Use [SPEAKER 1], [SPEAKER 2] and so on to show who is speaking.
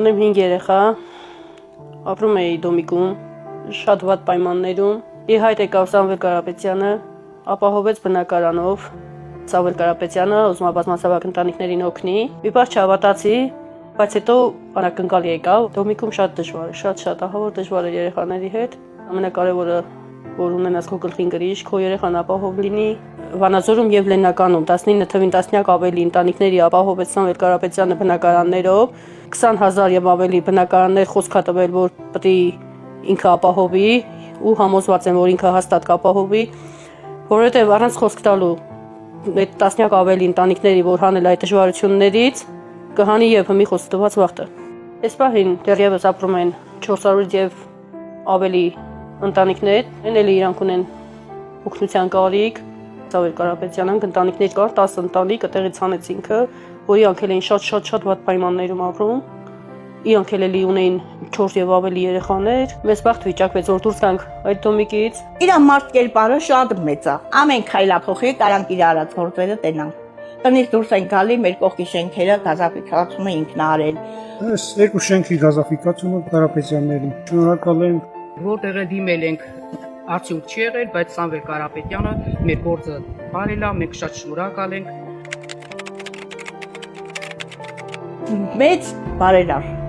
[SPEAKER 1] ունեմ 5 երեխա, ապրում էի Դոմիկում, շատ վատ պայմաններում։ Իր հայտ եկավ Սամվել Կարապետյանը, ապահովեց բնակարանով։ Սամվել Կարապետյանը ուզում է բազմասավակ ընտանիքներին օգնի։ Մի պահ չհավատացի, բայց հետո անակնկալ եկավ։ Դոմիկում շատ դժվար է, շատ ահավոր դժվար է երեխաների հետ։ Ամենակարևորը, որ ունենաս քո գլխին գրիչ, քո երեխան ապահով լինի։ Վանաձորում եւ Լեննականում 19 թվին տասնյակ ավելի ընտանիքների ապահովեց Սամվել Կարապետյանը բնակարաններով, 20,000 եւ ավելի բնակարաններ խոսքա տվել, որ պետք է ինքը ապահովի ու համոզված եմ, որ ինքը հաստատ կապահովի, որովհետեւ առանց խոսք տալու այդ տասնյակ ավելի ընտանիքների, որ հանել այդ դժվարություններից, կհանի եւ հմի խոստված վախտը։ Այս պահին դեռևս ապրում են 400 եւ ավելի ընտանիքներ, են էլի իրանք ունեն օգնության կարիք։ Սամվել Կարապետյանն ընտանիքներ կար, 10 ընտանիք, այդտեղից հանեց ինքը, որ իրանք էլ էին շատ վատ պայմաններում ապրում։ Իրանք էլ ունեին 4 եւ ավելի երեխաներ։ Մեզ բախտ վիճակվեց, որ դուրս գանք այդ դոմիկից։
[SPEAKER 2] Իր մարդ կերպարը շատ մեծ է։ Ամեն քայլափոխի կարանք իր արած գործերը տենանք։ Տնից դուրս են գալի, մեր կողքի շենքերը գազաֆիկացումը ինքն է արել։
[SPEAKER 3] Այս երկու շենքի գազաֆիկացումը Կարապետյաններին։ Շնորհակալ ենք,
[SPEAKER 4] որտեղ դիմել ենք արդյունք չի եղել, բայց Սամվել Կարապետյանը մեր գործը բարել է, մենք շատ շնորհակալ ենք։
[SPEAKER 2] Մեծ բարերար։